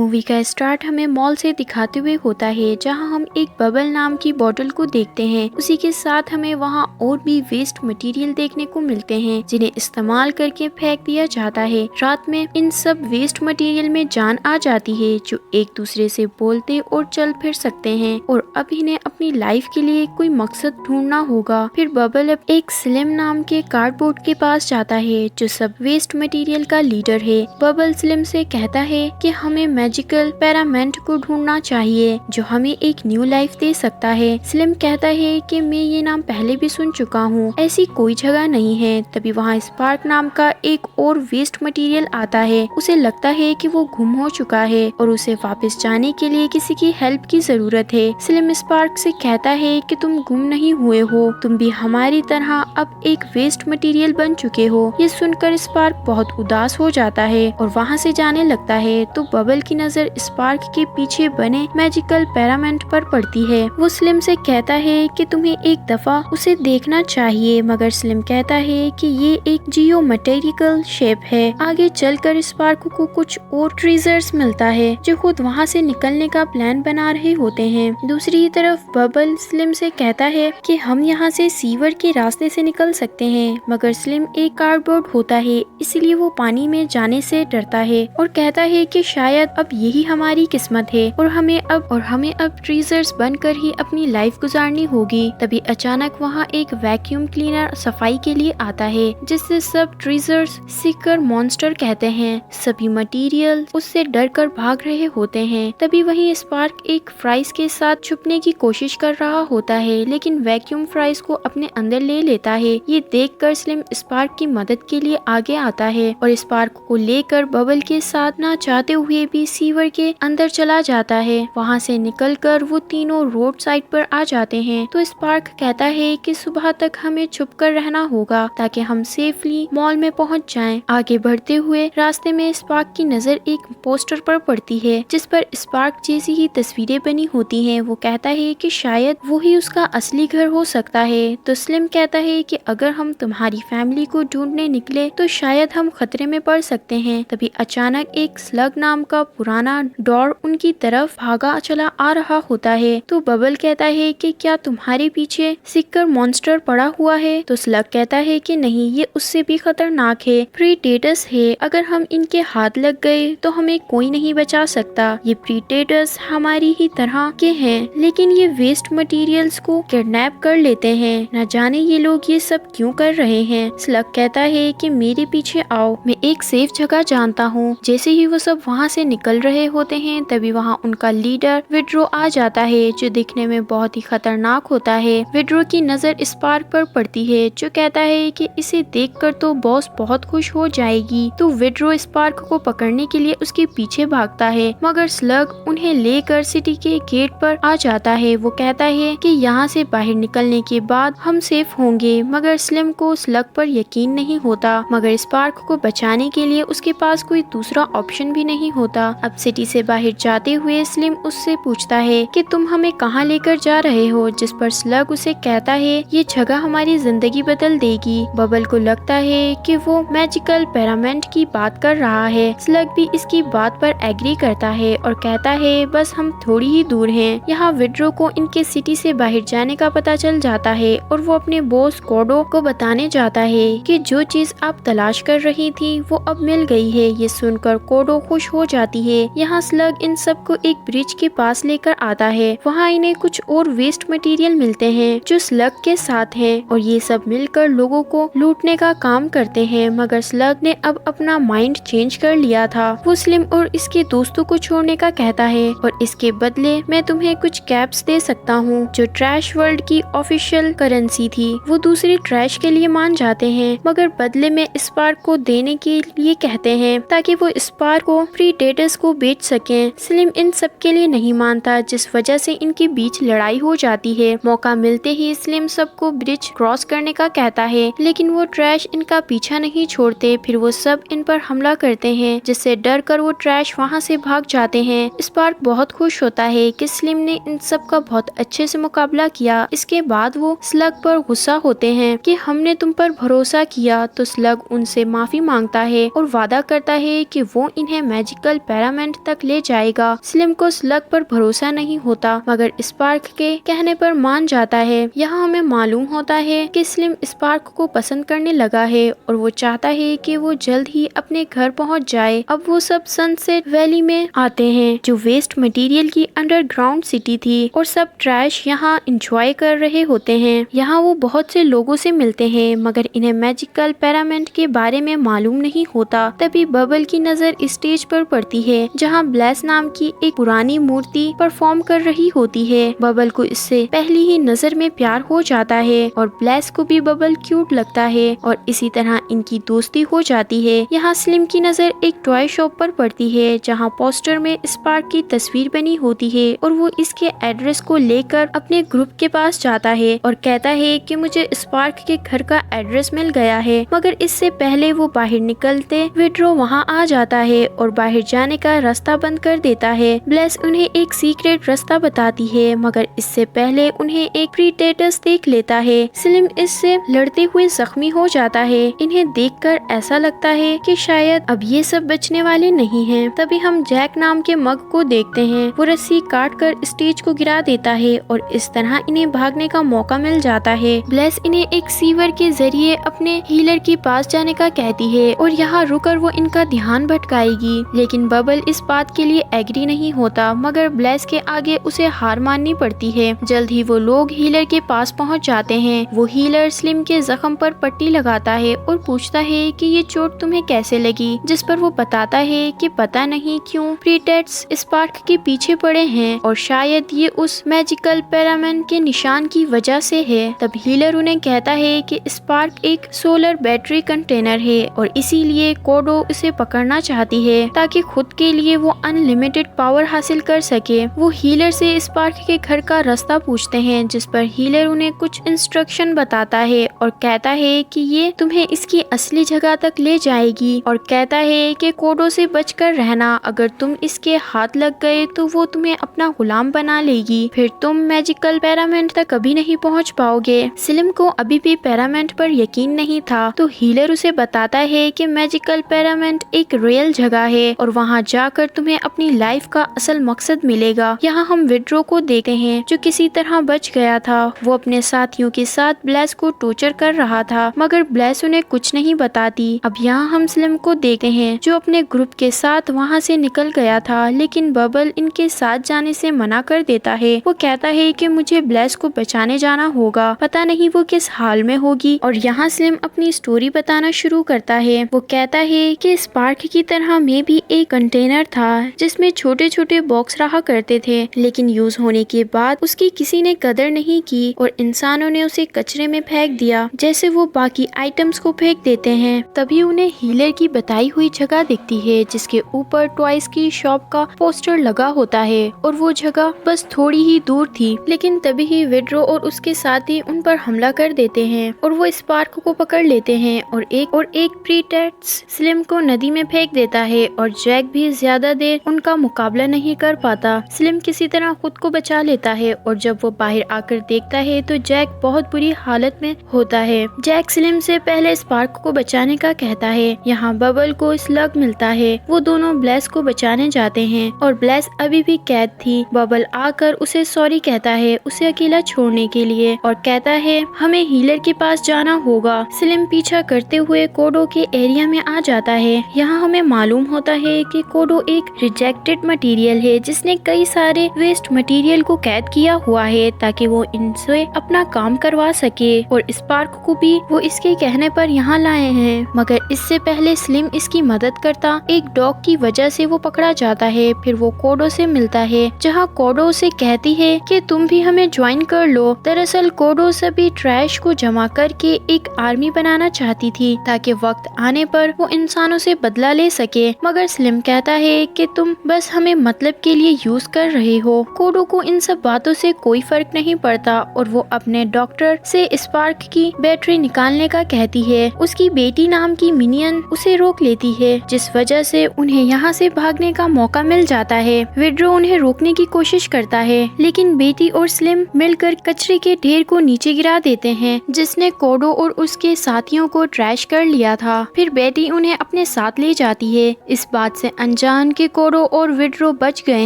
Movie का start हमें mall से दिखाते हुए होता है, जहां हम एक बबल नाम की बोतल को देखते हैं। उसी के साथ हमें वहां और भी वेस्ट मटेरियल देखने को मिलते हैं, जिन्हें इस्तेमाल करके फेंक दिया जाता है। रात में इन सब वेस्ट मटेरियल में जान आ जाती है, जो एक दूसरे से बोलते और चल फिर सकते हैं, और अब इन्हें अपनी लाइफ के लिए कोई मकसद ढूंढना होगा। फिर बबल अब एक स्लिम नाम के कार्डबोर्ड के पास जाता है, जो सब वेस्ट मटेरियल का लीडर है। बबल स्लिम से कहता है कि हमें मैजिकल पैरामेंट को ढूंढना चाहिए, जो हमें एक न्यू लाइफ दे सकता है। स्लिम कहता है कि मैं ये नाम पहले भी सुन चुका हूँ, ऐसी कोई जगह नहीं है। तभी वहाँ स्पार्क नाम का एक और वेस्ट मटेरियल आता है। उसे लगता है कि वो गुम हो चुका है और उसे वापस जाने के लिए किसी की हेल्प की जरूरत है। स्लिम स्पार्क से कहता है कि तुम गुम नहीं हुए हो, तुम भी हमारी तरह अब एक वेस्ट मटेरियल बन चुके हो। ये सुनकर स्पार्क बहुत उदास हो जाता है और वहाँ से जाने लगता है। तो बबल की नजर स्पार्क के पीछे बने मैजिकल पैरामेंट पर पड़ती है। वो स्लिम से कहता है कि तुम्हें एक दफा उसे देखना चाहिए, मगर स्लिम कहता है कि ये एक जियोमेट्रिकल शेप है। आगे चलकर स्पार्क को कुछ और ट्रेजर्स मिलता है, जो खुद वहाँ से निकलने का प्लान बना रहे होते हैं। दूसरी तरफ बबल स्लिम से कहता है कि हम यहाँ से सीवर के रास्ते से निकल सकते हैं, मगर स्लिम एक कार्डबोर्ड होता है, इसलिए वो पानी में जाने से डरता है और कहता है कि शायद अब यही हमारी किस्मत है और हमें अब ट्रेजर्स बनकर ही अपनी लाइफ गुजारनी होगी। तभी अचानक वहाँ एक वैक्यूम क्लीनर सफाई के लिए आता है, जिससे सब ट्रेजर्स सीकर मॉन्स्टर कहते हैं। सभी मटेरियल उससे डरकर भाग रहे होते हैं। तभी वहीं स्पार्क एक फ्राइज के साथ छुपने की कोशिश कर रहा होता है, लेकिन वैक्यूम फ्राइज को अपने अंदर ले लेता है। ये देखकर स्लिम स्पार्क की मदद के लिए आगे आता है और स्पार्क को लेकर बबल के साथ ना चाहते हुए भी सीवर के अंदर चला जाता है। वहाँ से निकलकर वो तीनों रोड साइड पर आ जाते हैं। तो स्पार्क कहता है कि सुबह तक हमें छुपकर रहना होगा, ताकि हम सेफली मॉल में पहुँच जाएं। आगे बढ़ते हुए रास्ते में स्पार्क की नजर एक पोस्टर पर पड़ती है, जिस पर स्पार्क जैसी ही तस्वीरें बनी होती हैं। वो कहता है कि शायद वो ही उसका असली घर हो सकता है। तो स्लिम कहता है कि अगर हम तुम्हारी फैमिली को ढूंढने निकले तो शायद हम खतरे में पड़ सकते हैं। तभी अचानक एक स्लग नाम का पुराना डॉर उनकी तरफ भागा चला आ रहा होता है। तो बबल कहता है कि क्या तुम्हारे पीछे सिक्कर मॉन्स्टर पड़ा हुआ है? तो स्लग कहता है कि नहीं, ये उससे भी खतरनाक है, प्रीडेटर्स है। अगर हम इनके हाथ लग गए तो हमें कोई नहीं बचा सकता। ये प्रीडेटर्स हमारी ही तरह के हैं, लेकिन ये वेस्ट मटेरियल्स को किडनैप कर लेते हैं। न जाने ये लोग ये सब क्यों कर रहे हैं। स्लग कहता है कि मेरे पीछे आओ, मैं एक सेफ जगह जानता हूँ। जैसे ही वो सब वहाँ से निकल रहे होते हैं, तभी वहाँ उनका लीडर विड्रो आ जाता है, जो दिखने में बहुत ही खतरनाक होता है। विड्रो की नजर स्पार्क पर पड़ती है, जो कहता है कि इसे देखकर तो बॉस बहुत खुश हो जाएगी। तो विड्रो स्पार्क को पकड़ने के लिए उसके पीछे भागता है, मगर स्लग उन्हें लेकर सिटी के गेट पर आ जाता है। वो कहता है कि यहाँ से बाहर निकलने के बाद हम सेफ होंगे, मगर स्लिम को स्लग पर यकीन नहीं होता। मगर स्पार्क को बचाने के लिए उसके पास कोई दूसरा ऑप्शन भी नहीं होता। अब सिटी से बाहर जाते हुए स्लिम उससे पूछता है कि तुम हमें कहाँ लेकर जा रहे हो, जिस पर स्लग उसे कहता है ये जगह हमारी जिंदगी बदल देगी। बबल को लगता है कि वो मैजिकल पैरामेंट की बात कर रहा है। स्लग भी इसकी बात पर एग्री करता है और कहता है बस हम थोड़ी ही दूर हैं। यहाँ विड्रो को इनके सिटी से बाहर जाने का पता चल जाता है और वो अपने बॉस कोडो को बताने जाता है कि जो चीज आप तलाश कर रही थी वो अब मिल गई है। ये सुनकर कोडो खुश हो जाती है। यहाँ स्लग इन सबको एक ब्रिज के पास लेकर आता है। वहाँ इन्हें कुछ और वेस्ट मटेरियल मिलते हैं जो स्लग के साथ हैं, और ये सब मिलकर लोगों को लूटने का काम करते हैं। मगर स्लग ने अब अपना माइंड चेंज कर लिया था। वो स्लिम और इसके दोस्तों को छोड़ने का कहता है और इसके बदले मैं तुम्हें कुछ कैप्स दे सकता हूँ, जो ट्रैश वर्ल्ड की ऑफिशियल करेंसी थी। वो दूसरी ट्रैश के लिए मान जाते हैं, मगर बदले में स्पार्क को देने के लिए कहते हैं, ताकि वो स्पार्क को प्रीडेटर्स को बेच सकें। स्लिम इन सब के लिए नहीं मानता, जिस वजह से इनके बीच लड़ाई हो जाती है। मौका मिलते ही स्लिम सबको ब्रिज क्रॉस करने का कहता है, लेकिन वो ट्रैश इनका पीछा नहीं छोड़ते। फिर वो सब इन पर हमला करते हैं, जिससे डर कर वो ट्रैश वहाँ से भाग जाते हैं। स्पार्क बहुत खुश होता है कि स्लिम ने इन सब का बहुत अच्छे से मुकाबला किया। इसके बाद वो स्लग पर गुस्सा होते हैं कि हमने तुम पर भरोसा किया। तो स्लग उनसे माफी मांगता है और वादा करता है कि वो इन्हें मैजिकल पैरामेंट पैरामेंट तक ले जाएगा। स्लिम को स्लग पर भरोसा नहीं होता मगर स्पार्क के कहने पर मान जाता है। यहाँ हमें मालूम होता है कि स्लिम स्पार्क को पसंद करने लगा है और वो चाहता है कि वो जल्द ही अपने घर पहुँच जाए। अब वो सब सनसेट वैली में आते हैं जो वेस्ट मटेरियल की अंडरग्राउंड सिटी थी और सब ट्रैश यहाँ एंजॉय कर रहे होते हैं। यहाँ वो बहुत से लोगों से मिलते हैं मगर इन्हें मैजिकल पैरामेंट के बारे में मालूम नहीं होता। तभी बबल की नजर स्टेज पर पड़ती है जहाँ ब्लेस नाम की एक पुरानी मूर्ति परफॉर्म कर रही होती है। बबल को इससे पहली ही नजर में प्यार हो जाता है और ब्लेस को भी बबल क्यूट लगता है और इसी तरह इनकी दोस्ती हो जाती है। यहाँ स्लिम की नजर एक टॉय शॉप पर पड़ती है जहाँ पोस्टर में स्पार्क की तस्वीर बनी होती है और वो इसके एड्रेस को लेकर अपने ग्रुप के पास जाता है और कहता है कि मुझे स्पार्क के घर का एड्रेस मिल गया है। मगर इससे पहले वो बाहर निकलते विड्रो वहाँ आ जाता है और बाहर जाने का रास्ता बंद कर देता है। ब्लेस उन्हें एक सीक्रेट रास्ता बताती है मगर इससे पहले उन्हें एक प्रीडेटर्स देख लेता है। स्लिम इससे लड़ते हुए जख्मी हो जाता है। इन्हें देखकर ऐसा लगता है कि शायद अब ये सब बचने वाले नहीं हैं। तभी हम जैक नाम के मग को देखते हैं। वो रस्सी काट कर स्टेज को गिरा देता है और इस तरह इन्हें भागने का मौका मिल जाता है। ब्लेस इन्हें एक सीवर के जरिए अपने हीलर के पास जाने का कहती है और यहाँ रुकर वो इनका ध्यान भटकाएगी, लेकिन बबल इस बात के लिए एग्री नहीं होता मगर ब्लेस के आगे उसे हार माननी पड़ती है। जल्द ही वो लोग हीलर के पास पहुँच जाते हैं। वो हीलर स्लिम के जख्म पर पट्टी लगाता है और पूछता है कि ये चोट तुम्हें कैसे लगी, जिस पर वो बताता है कि पता नहीं क्यों प्रीडेटर्स स्पार्क के पीछे पड़े हैं और शायद ये उस मैजिकल पैरामेंट के निशान की वजह से है। तब हीलर उन्हें कहता है कि स्पार्क एक सोलर बैटरी कंटेनर है और इसीलिए कोडो उसे पकड़ना चाहती है ताकि खुद के लिए वो अनलिमिटेड पावर हासिल कर सके। वो हीलर से स्पार्क के घर का रास्ता पूछते हैं जिस पर हीलर उन्हें कुछ इंस्ट्रक्शन बताता है और कहता है कि ये तुम्हें इसकी असली जगह तक ले जाएगी और कहता है कि कोडो से बचकर रहना। अगर तुम इसके हाथ लग गए तो वो तुम्हें अपना गुलाम बना लेगी, फिर तुम मैजिकल पैरामेंट तक कभी नहीं पहुंच पाओगे। स्लिम को अभी भी पैरामेंट पर यकीन नहीं था तो हीलर उसे बताता है कि मैजिकल पैरामेंट एक रियल जगह है और वहां जाकर तुम्हें अपनी लाइफ का असल मकसद मिलेगा। यहाँ हम विड्रो को देखते हैं जो किसी तरह बच गया था। वो अपने साथियों के साथ ब्लेस को टॉर्चर कर रहा था मगर ब्लेस उन्हें कुछ नहीं बताती। अब यहाँ हम स्लिम को देखते हैं जो अपने ग्रुप के साथ वहाँ से निकल गया था, लेकिन बबल इनके साथ जाने से मना कर देता है। वो कहता है कि मुझे ब्लेस को बचाने जाना होगा, पता नहीं वो किस हाल में होगी। और यहाँ स्लिम अपनी स्टोरी बताना शुरू करता है। वो कहता है कि स्पार्क की तरह में भी एक कंटेनर था जिसमें छोटे छोटे बॉक्स रहा करते थे, लेकिन यूज होने के बाद उसकी किसी ने कदर नहीं की और इंसानों ने उसे कचरे में फेंक दिया जैसे वो बाकी आइटम्स को फेंक देते हैं। तभी उन्हें हीलर की बताई हुई जगह दिखती है जिसके ऊपर टॉयज की शॉप का पोस्टर लगा होता है और वो जगह बस थोड़ी ही दूर थी। लेकिन तभी ही विड्रो और उसके साथी उन पर हमला कर देते हैं और वो स्पार्क को पकड़ लेते हैं और एक प्रीडेटर्स स्लिम को नदी में फेंक देता है और जैक भी ज्यादा देर उनका मुकाबला नहीं कर पाता। स्लिम किसी तरह खुद को बचा लेता है और जब वो बाहर आकर देखता है तो जैक बहुत बुरी हालत में होता है। जैक स्लिम से पहले स्पार्क को बचाने का कहता है। यहाँ बबल को स्लग मिलता है। वो दोनों ब्लेस को बचाने जाते हैं और ब्लेस अभी भी कैद थी। बबल आकर उसे सॉरी कहता है उसे अकेला छोड़ने के लिए और कहता है हमें हीलर के पास जाना होगा। स्लिम पीछा करते हुए कोडो के एरिया में आ जाता है। यहाँ हमें मालूम होता है कि कोडो एक रिजेक्टेड मटेरियल है जिसने कई सारे वेस्ट मटेरियल को कैद किया हुआ है ताकि वो इनसे अपना काम करवा सके और स्पार्क को भी वो इसके कहने पर यहाँ लाए हैं। मगर इससे पहले स्लिम इसकी मदद करता एक डॉग की वजह से वो पकड़ा जाता है। फिर वो कोडो से मिलता है जहाँ कोडो उसे कहती है कि तुम भी हमें ज्वाइन कर लो। दरअसल कोडो सभी ट्रैश को जमा करके एक आर्मी बनाना चाहती थी ताकि वक्त आने पर वो इंसानों से बदला ले सके, मगर स्लिम कहता है कि तुम बस हमें मतलब के लिए यूज कर रहे हो। कोडो को इन सब बातों से कोई फर्क नहीं पड़ता और वो अपने डॉक्टर से स्पार्क की बैटरी निकालने का कहती है। उसकी बेटी नाम की मिनियन उसे रोक लेती है जिस वजह से उन्हें यहाँ से भागने का मौका मिल जाता है। विड्रो उन्हें रोकने की कोशिश करता है लेकिन बेटी और स्लिम मिलकर कचरे के ढेर को नीचे गिरा देते हैं जिसने कोडो और उसके साथियों को ट्रैश कर लिया था। फिर बेटी उन्हें अपने साथ ले जाती है। इस बात से अनजान के कोडो और विड्रो बच गए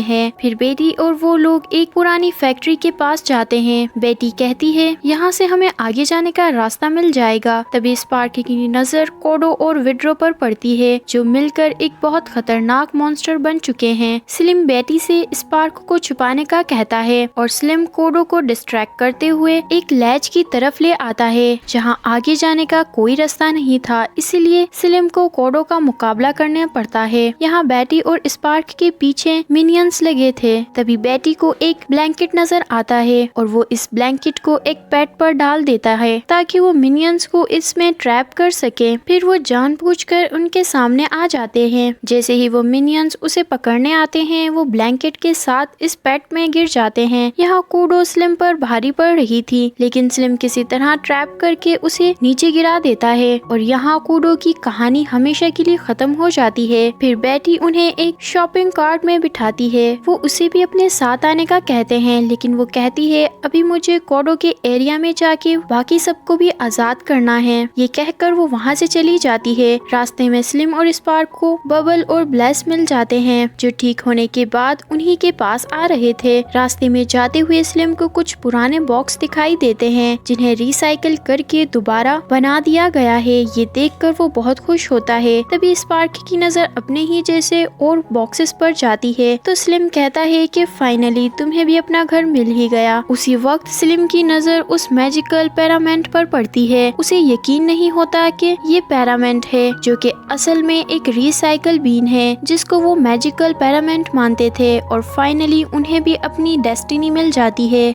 हैं। फिर बेटी और वो लोग एक पुरानी फैक्ट्री के पास जाते हैं। बेटी कहती है यहाँ से हमें आगे जाने का रास्ता मिल जाएगा। तभी स्पार्क की नजर कोडो और विड्रो पर पड़ती है, जो मिलकर एक बहुत खतरनाक मॉन्स्टर बन चुके हैं। स्लिम बेटी से स्पार्क को छुपाने का कहता है और स्लिम कोडो को डिस्ट्रैक्ट करते हुए एक लैच की तरफ ले आता है, जहाँ आगे जाने का कोई रास्ता नहीं था। इसीलिए स्लिम को कोडो का मुकाबला करना पड़ता है। यहाँ बेटी और स्पार्क के पीछे मिनियंस लगे थे। तभी बेटी को एक ब्लैंकेट नजर आता है और वो इस ब्लैंकेट को एक पेट पर डाल देता है ताकि वो मिनियंस को इसमें ट्रैप कर सके। फिर वो जानबूझकर उनके सामने आ जाते हैं। जैसे ही वो मिनियंस उसे पकड़ने आते हैं, वो ब्लैंकेट के साथ इस पेट में गिर जाते हैं। यहाँ कोडो स्लिम पर भारी पड़ रही थी, लेकिन स्लिम किसी तरह ट्रैप करके उसे नीचे गिरा देता है और यहाँ कोडो की कहानी हमेशा के लिए खत्म हो जाती है। फिर बेटी उन्हें एक शॉपिंग कार्ट में बिठाती है। वो उसे भी अपने साथ आने का कहते हैं, लेकिन वो कहती है अभी मुझे कोडो के एरिया में जाके बाकी सबको भी आजाद करना है। ये कहकर वो वहाँ से चली जाती है। रास्ते में स्लिम और स्पार्क को बबल और ब्लेस मिल जाते हैं, जो ठीक होने के बाद उन्हीं के पास आ रहे थे। रास्ते में जाते हुए स्लिम को कुछ पुराने बॉक्स दिखाई देते हैं, जिन्हें रिसाइकिल करके दोबारा बना दिया गया है। ये देखकर वो बहुत खुश होता है। तभी स्पार्क की नजर अपने ही जैसे और बॉक्सेस पर जाती है, तो स्लिम कहता है कि फाइनली तुम्हें भी अपना घर मिल ही गया। उसी वक्त स्लिम की नजर उस मैजिकल पैरामेंट पर पड़ती है। उसे यकीन नहीं होता कि ये पैरामेंट है, जो कि असल में एक रिसाइकल बीन है, जिसको वो मैजिकल पैरामेंट मानते थे। और फाइनली उन्हें भी अपनी डेस्टिनी मिल जाती है।